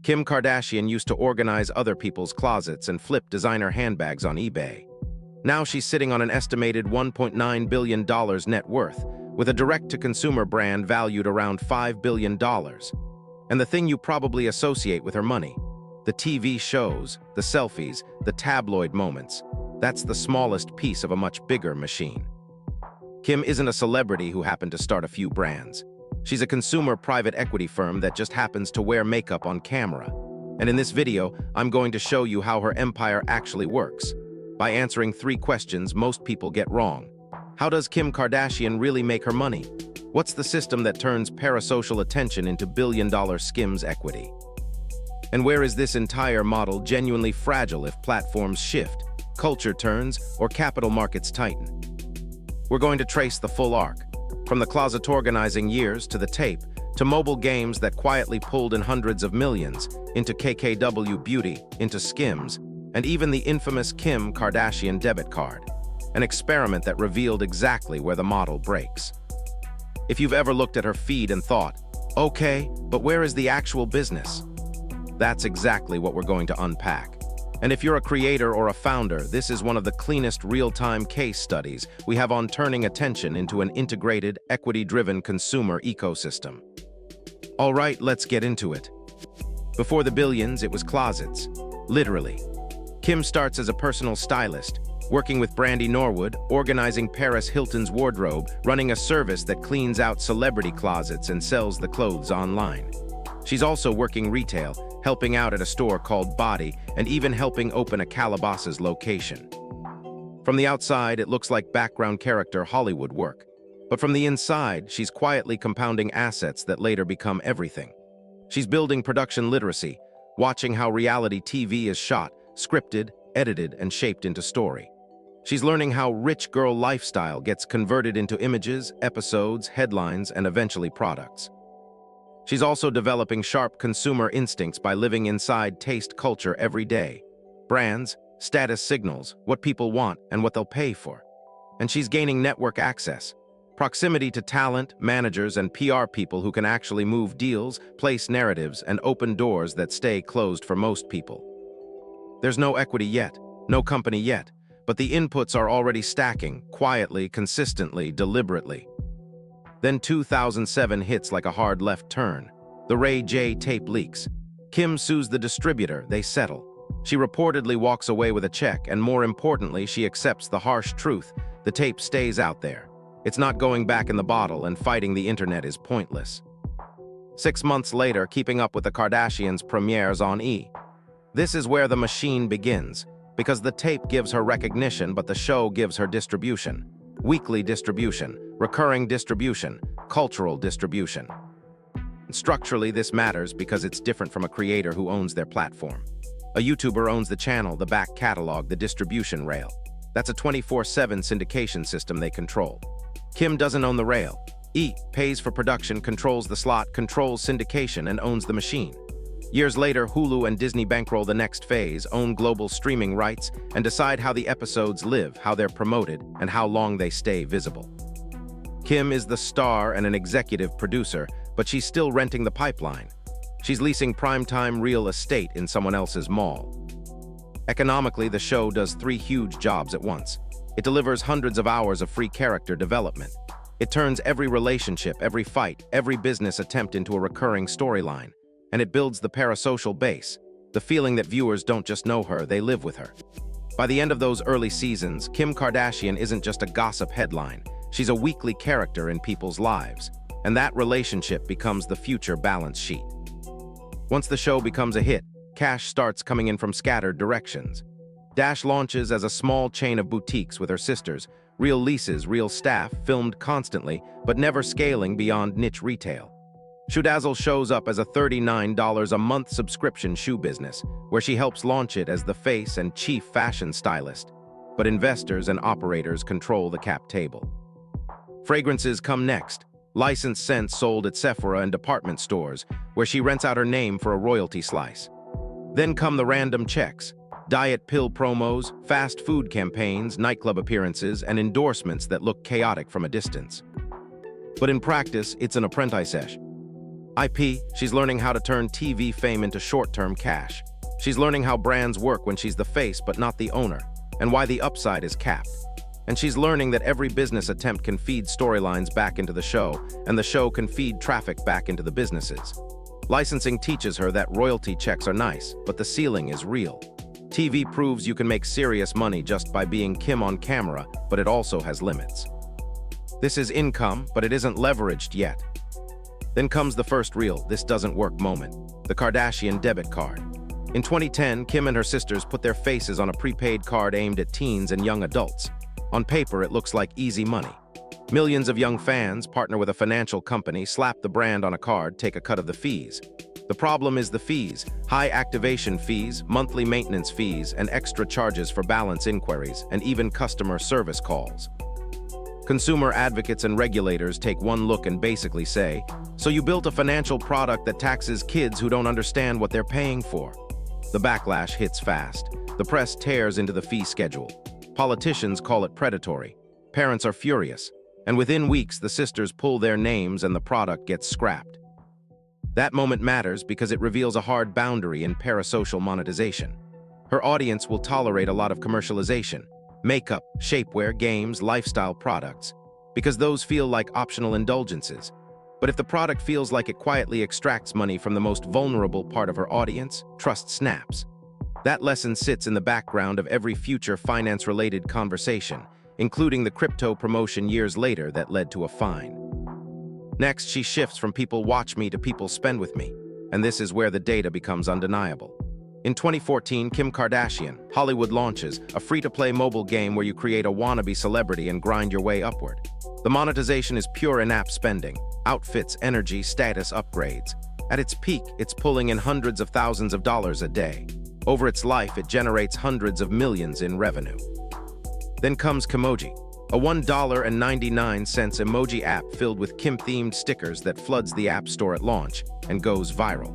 Kim Kardashian used to organize other people's closets and flip designer handbags on eBay. Now she's sitting on an estimated $1.9 billion net worth, with a direct-to-consumer brand valued around $5 billion. And the thing you probably associate with her money, the TV shows, the selfies, the tabloid moments, that's the smallest piece of a much bigger machine. Kim isn't a celebrity who happened to start a few brands. She's a consumer private equity firm that just happens to wear makeup on camera. And in this video, I'm going to show you how her empire actually works, by answering 3 questions most people get wrong. How does Kim Kardashian really make her money? What's the system that turns parasocial attention into billion-dollar SKIMS equity? And where is this entire model genuinely fragile if platforms shift, culture turns, or capital markets tighten? We're going to trace the full arc, from the closet organizing years to the tape, to mobile games that quietly pulled in hundreds of millions, into KKW Beauty, into SKIMS, and even the infamous Kim Kardashian debit card, an experiment that revealed exactly where the model breaks. If you've ever looked at her feed and thought, okay, but where is the actual business? That's exactly what we're going to unpack. And if you're a creator or a founder, this is one of the cleanest real-time case studies we have on turning attention into an integrated, equity-driven consumer ecosystem. All right, let's get into it. Before the billions, it was closets. Literally. Kim starts as a personal stylist, working with Brandy Norwood, organizing Paris Hilton's wardrobe, running a service that cleans out celebrity closets and sells the clothes online. She's also working retail, helping out at a store called Body, and even helping open a Calabasas location. From the outside, it looks like background character Hollywood work. But from the inside, she's quietly compounding assets that later become everything. She's building production literacy, watching how reality TV is shot, scripted, edited, and shaped into story. She's learning how rich girl lifestyle gets converted into images, episodes, headlines, and eventually products. She's also developing sharp consumer instincts by living inside taste culture every day. Brands, status signals, what people want, and what they'll pay for. And she's gaining network access, proximity to talent, managers, and PR people who can actually move deals, place narratives, and open doors that stay closed for most people. There's no equity yet, no company yet, but the inputs are already stacking, quietly, consistently, deliberately. Then 2007 hits like a hard left turn. The Ray J tape leaks. Kim sues the distributor, they settle. She reportedly walks away with a check, and more importantly, she accepts the harsh truth. The tape stays out there. It's not going back in the bottle, and fighting the internet is pointless. 6 months later, Keeping Up with the Kardashians premieres on E! This is where the machine begins, because the tape gives her recognition, but the show gives her distribution. Weekly distribution, recurring distribution, cultural distribution. Structurally, this matters because it's different from a creator who owns their platform. A YouTuber owns the channel, the back catalog, the distribution rail. That's a 24/7 syndication system they control. Kim doesn't own the rail. E! Pays for production, controls the slot, controls syndication, and owns the machine. Years later, Hulu and Disney bankroll the next phase, own global streaming rights, and decide how the episodes live, how they're promoted, and how long they stay visible. Kim is the star and an executive producer, but she's still renting the pipeline. She's leasing primetime real estate in someone else's mall. Economically, the show does 3 huge jobs at once. It delivers hundreds of hours of free character development. It turns every relationship, every fight, every business attempt into a recurring storyline. And it builds the parasocial base, the feeling that viewers don't just know her, they live with her. By the end of those early seasons, Kim Kardashian isn't just a gossip headline. She's a weekly character in people's lives, and that relationship becomes the future balance sheet. Once the show becomes a hit, cash starts coming in from scattered directions. Dash launches as a small chain of boutiques with her sisters, real leases, real staff, filmed constantly, but never scaling beyond niche retail. Shoedazzle shows up as a $39 a month subscription shoe business, where she helps launch it as the face and chief fashion stylist. But investors and operators control the cap table. Fragrances come next. Licensed scents sold at Sephora and department stores, where she rents out her name for a royalty slice. Then come the random checks. Diet pill promos, fast food campaigns, nightclub appearances, and endorsements that look chaotic from a distance. But in practice, it's an apprentice. IP, she's learning how to turn TV fame into short-term cash. She's learning how brands work when she's the face but not the owner, and why the upside is capped. And she's learning that every business attempt can feed storylines back into the show, and the show can feed traffic back into the businesses. Licensing teaches her that royalty checks are nice, but the ceiling is real. TV proves you can make serious money just by being Kim on camera, but it also has limits. This is income, but it isn't leveraged yet. Then comes the first real "this doesn't work" moment, the Kardashian debit card. In 2010, Kim and her sisters put their faces on a prepaid card aimed at teens and young adults. On paper, it looks like easy money. Millions of young fans partner with a financial company, slap the brand on a card, take a cut of the fees. The problem is the fees: high activation fees, monthly maintenance fees, and extra charges for balance inquiries, and even customer service calls. Consumer advocates and regulators take one look and basically say, "So you built a financial product that taxes kids who don't understand what they're paying for." The backlash hits fast. The press tears into the fee schedule. Politicians call it predatory. Parents are furious. And within weeks, the sisters pull their names and the product gets scrapped. That moment matters because it reveals a hard boundary in parasocial monetization. Her audience will tolerate a lot of commercialization: makeup, shapewear, games, lifestyle products, because those feel like optional indulgences. But if the product feels like it quietly extracts money from the most vulnerable part of her audience, trust snaps. That lesson sits in the background of every future finance-related conversation, including the crypto promotion years later that led to a fine. Next, she shifts from "people watch me" to "people spend with me," and this is where the data becomes undeniable. In 2014, Kim Kardashian, Hollywood launches a free-to-play mobile game where you create a wannabe celebrity and grind your way upward. The monetization is pure in-app spending: outfits, energy, status upgrades. At its peak, it's pulling in hundreds of thousands of dollars a day. Over its life, it generates hundreds of millions in revenue. Then comes Kimoji, a $1.99 emoji app filled with Kim-themed stickers that floods the App Store at launch and goes viral.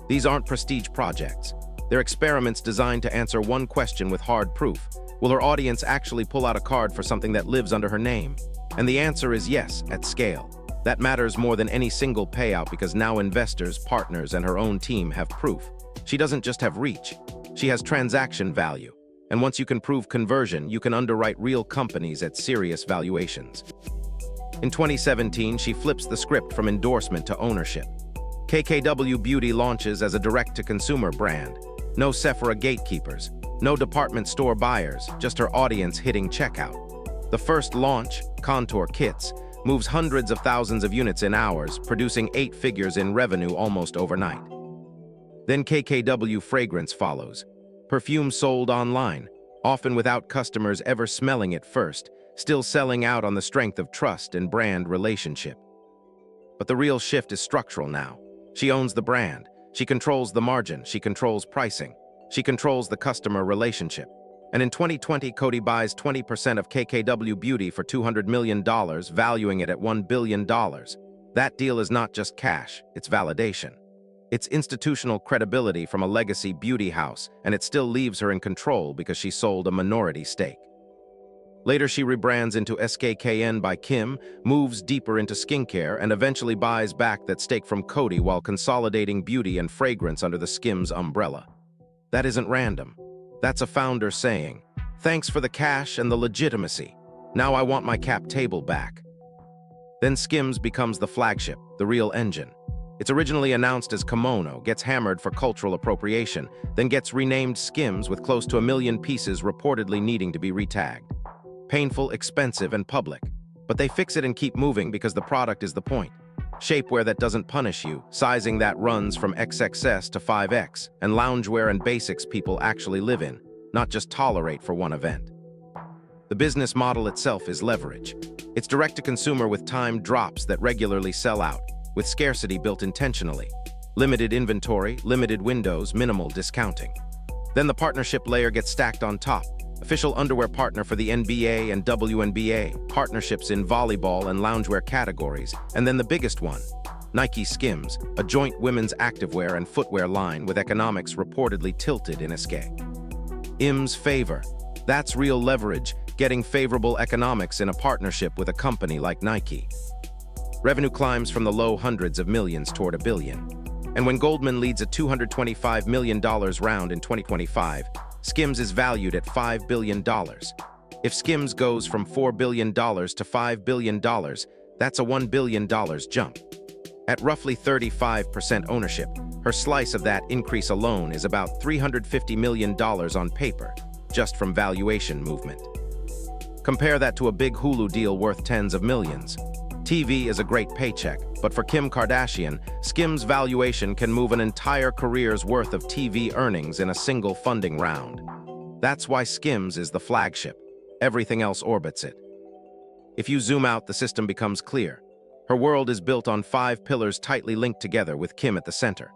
These aren't prestige projects. They're experiments designed to answer one question with hard proof: will her audience actually pull out a card for something that lives under her name? And the answer is yes, at scale. That matters more than any single payout because now investors, partners, and her own team have proof. She doesn't just have reach, she has transaction value. And once you can prove conversion, you can underwrite real companies at serious valuations. In 2017, she flips the script from endorsement to ownership. KKW Beauty launches as a direct-to-consumer brand. No Sephora gatekeepers, no department store buyers, just her audience hitting checkout. The first launch, Contour Kits, moves hundreds of thousands of units in hours, producing 8 figures in revenue almost overnight. Then KKW Fragrance follows. Perfume sold online, often without customers ever smelling it first, still selling out on the strength of trust and brand relationship. But the real shift is structural now. She owns the brand. She controls the margin. She controls pricing. She controls the customer relationship. And in 2020, Coty buys 20% of KKW Beauty for $200 million, valuing it at $1 billion. That deal is not just cash, it's validation. It's institutional credibility from a legacy beauty house, and it still leaves her in control because she sold a minority stake. Later, she rebrands into SKIMS by Kim, moves deeper into skincare, and eventually buys back that stake from Coty while consolidating beauty and fragrance under the SKIMS umbrella. That isn't random. That's a founder saying, "Thanks for the cash and the legitimacy. Now I want my cap table back." Then SKIMS becomes the flagship, the real engine. It's originally announced as Kimono, gets hammered for cultural appropriation, then gets renamed SKIMS with close to 1 million pieces reportedly needing to be retagged. Painful, expensive, and public. But they fix it and keep moving because the product is the point. Shapewear that doesn't punish you, sizing that runs from XXS to 5X, and loungewear and basics people actually live in, not just tolerate for one event. The business model itself is leverage. It's direct-to-consumer with timed drops that regularly sell out, with scarcity built intentionally. Limited inventory, limited windows, minimal discounting. Then the partnership layer gets stacked on top. Official underwear partner for the NBA and WNBA, partnerships in volleyball and loungewear categories, and then the biggest one, Nike SKIMS, a joint women's activewear and footwear line with economics reportedly tilted in SKIMS favor. That's real leverage, getting favorable economics in a partnership with a company like Nike. Revenue climbs from the low hundreds of millions toward a billion. And when Goldman leads a $225 million round in 2025, SKIMS is valued at $5 billion. If SKIMS goes from $4 billion to $5 billion, that's a $1 billion jump. At roughly 35% ownership, her slice of that increase alone is about $350 million on paper, just from valuation movement. Compare that to a big Hulu deal worth tens of millions. TV is a great paycheck, but for Kim Kardashian, SKIMS valuation can move an entire career's worth of TV earnings in a single funding round. That's why SKIMS is the flagship. Everything else orbits it. If you zoom out, the system becomes clear. Her world is built on 5 pillars tightly linked together with Kim at the center.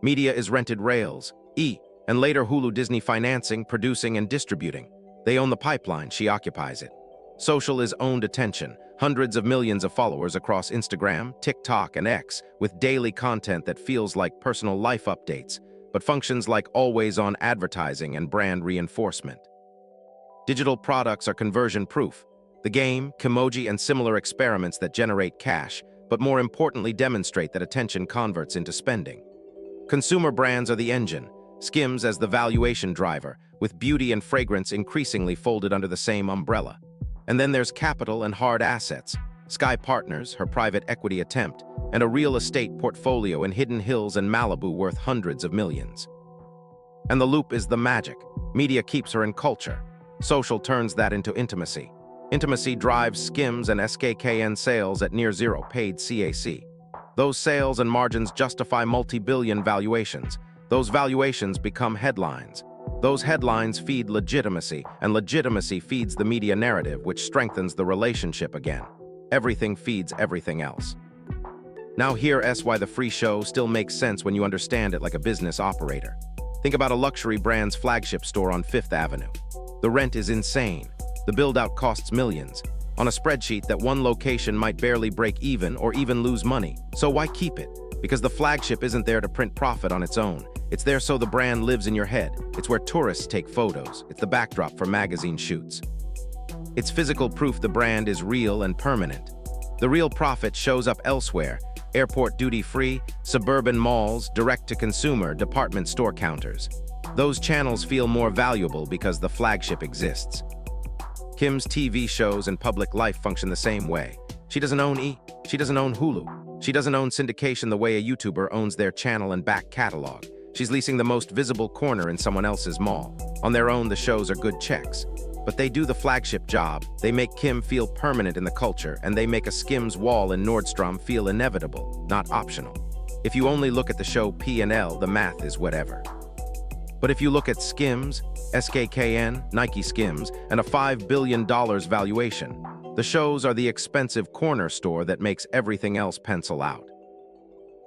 Media is rented rails, and later Hulu Disney financing, producing, and distributing. They own the pipeline, she occupies it. Social is owned attention, hundreds of millions of followers across Instagram, TikTok, and X, with daily content that feels like personal life updates, but functions like always-on advertising and brand reinforcement. Digital products are conversion-proof. The game, Kimoji, and similar experiments that generate cash, but more importantly demonstrate that attention converts into spending. Consumer brands are the engine, SKIMS as the valuation driver, with beauty and fragrance increasingly folded under the same umbrella. And then there's capital and hard assets, Sky Partners, her private equity attempt, and a real estate portfolio in Hidden Hills and Malibu worth hundreds of millions. And the loop is the magic. Media keeps her in culture. Social turns that into intimacy. Intimacy drives SKIMS and SKKN sales at near zero paid CAC. Those sales and margins justify multi-billion valuations. Those valuations become headlines. Those headlines feed legitimacy, and legitimacy feeds the media narrative, which strengthens the relationship again. Everything feeds everything else. Now here's why the free show still makes sense when you understand it like a business operator. Think about a luxury brand's flagship store on Fifth Avenue. The rent is insane. The build-out costs millions. On a spreadsheet, that one location might barely break even or even lose money. So why keep it? Because the flagship isn't there to print profit on its own. It's there so the brand lives in your head. It's where tourists take photos. It's the backdrop for magazine shoots. It's physical proof the brand is real and permanent. The real profit shows up elsewhere: airport duty-free, suburban malls, direct-to-consumer, department store counters. Those channels feel more valuable because the flagship exists. Kim's TV shows and public life function the same way. She doesn't own she doesn't own Hulu. She doesn't own syndication the way a YouTuber owns their channel and back catalog. She's leasing the most visible corner in someone else's mall. On their own, the shows are good checks. But they do the flagship job. They make Kim feel permanent in the culture, and they make a SKIMS wall in Nordstrom feel inevitable, not optional. If you only look at the show P&L, the math is whatever. But if you look at SKIMS, SKKN, Nike SKIMS, and a $5 billion valuation, the shows are the expensive corner store that makes everything else pencil out.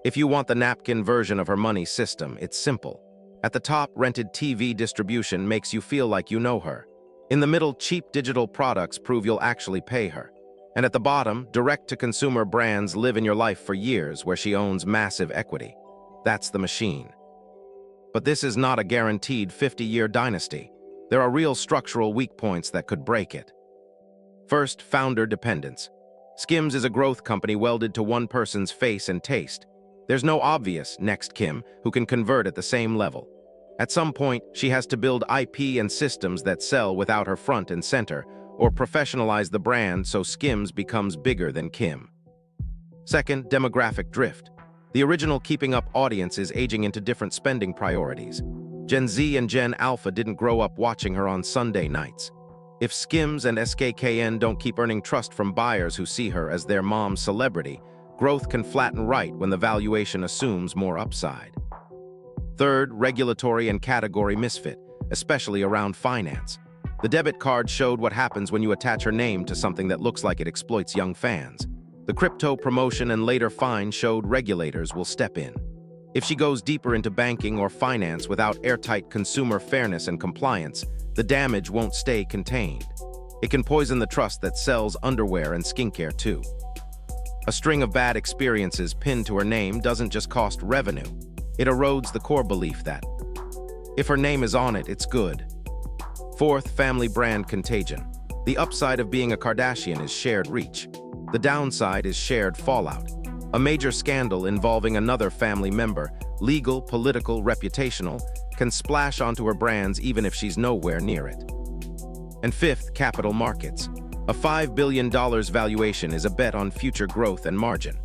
If you want the napkin version of her money system, it's simple. At the top, rented TV distribution makes you feel like you know her. In the middle, cheap digital products prove you'll actually pay her. And at the bottom, direct-to-consumer brands live in your life for years where she owns massive equity. That's the machine. But this is not a guaranteed 50-year dynasty. There are real structural weak points that could break it. First, founder dependence. SKIMS is a growth company welded to one person's face and taste. There's no obvious next Kim who can convert at the same level. At some point, she has to build IP and systems that sell without her front and center, or professionalize the brand so SKIMS becomes bigger than Kim. Second, demographic drift. The original Keeping Up audience is aging into different spending priorities. Gen Z and Gen Alpha didn't grow up watching her on Sunday nights. If SKIMS and SKKN don't keep earning trust from buyers who see her as their mom's celebrity, growth can flatten right when the valuation assumes more upside. Third, regulatory and category misfit, especially around finance. The debit card showed what happens when you attach her name to something that looks like it exploits young fans. The crypto promotion and later fine showed regulators will step in. If she goes deeper into banking or finance without airtight consumer fairness and compliance, the damage won't stay contained. It can poison the trust that sells underwear and skincare too. A string of bad experiences pinned to her name doesn't just cost revenue. It erodes the core belief that if her name is on it, it's good. Fourth, family brand contagion. The upside of being a Kardashian is shared reach. The downside is shared fallout. A major scandal involving another family member, legal, political, reputational, can splash onto her brands even if she's nowhere near it. And fifth, capital markets. A $5 billion valuation is a bet on future growth and margin.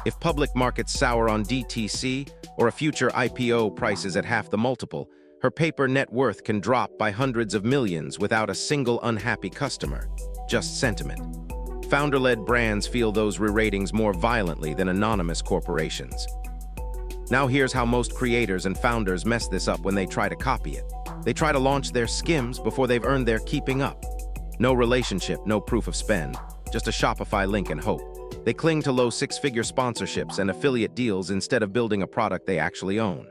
If public markets sour on DTC or a future IPO prices at half the multiple, her paper net worth can drop by hundreds of millions without a single unhappy customer. Just sentiment. Founder-led brands feel those re-ratings more violently than anonymous corporations. Now here's how most creators and founders mess this up when they try to copy it. They try to launch their SKIMS before they've earned their keeping up. No relationship, no proof of spend, just a Shopify link and hope. They cling to low six-figure sponsorships and affiliate deals instead of building a product they actually own.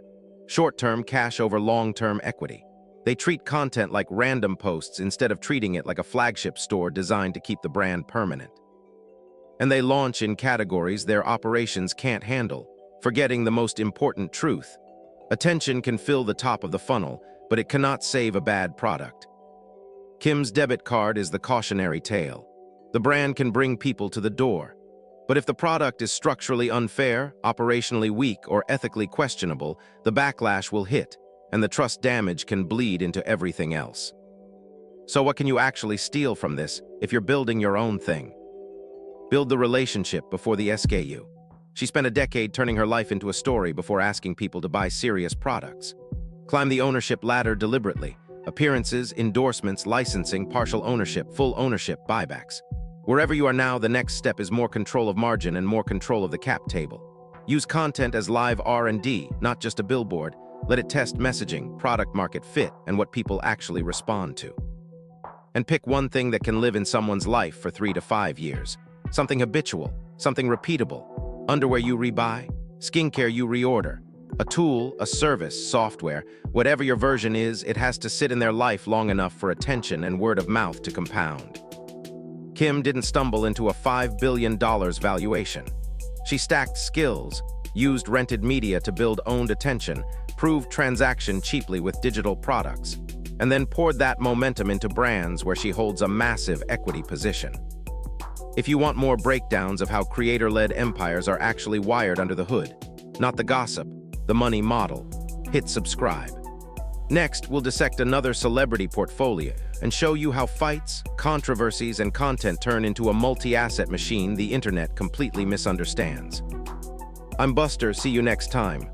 Short-term cash over long-term equity. They treat content like random posts instead of treating it like a flagship store designed to keep the brand permanent. And they launch in categories their operations can't handle, forgetting the most important truth. Attention can fill the top of the funnel, but it cannot save a bad product. Kim's debit card is the cautionary tale. The brand can bring people to the door. But if the product is structurally unfair, operationally weak, or ethically questionable, the backlash will hit, and the trust damage can bleed into everything else. So what can you actually steal from this if you're building your own thing? Build the relationship before the SKU. She spent a decade turning her life into a story before asking people to buy serious products. Climb the ownership ladder deliberately. Appearances, endorsements, licensing, partial ownership, full ownership, buybacks. Wherever you are now, the next step is more control of margin and more control of the cap table. Use content as live R&D, not just a billboard. Let it test messaging, product market fit, and what people actually respond to. And pick one thing that can live in someone's life for 3 to 5 years. Something habitual, something repeatable. Underwear you rebuy, skincare you reorder. A tool, a service, software, whatever your version is, it has to sit in their life long enough for attention and word of mouth to compound. Kim didn't stumble into a $5 billion valuation. She stacked skills, used rented media to build owned attention, proved transaction cheaply with digital products, and then poured that momentum into brands where she holds a massive equity position. If you want more breakdowns of how creator-led empires are actually wired under the hood, not the gossip, the money model, hit subscribe. Next, we'll dissect another celebrity portfolio and show you how fights, controversies, and content turn into a multi-asset machine the internet completely misunderstands. I'm Buster, see you next time.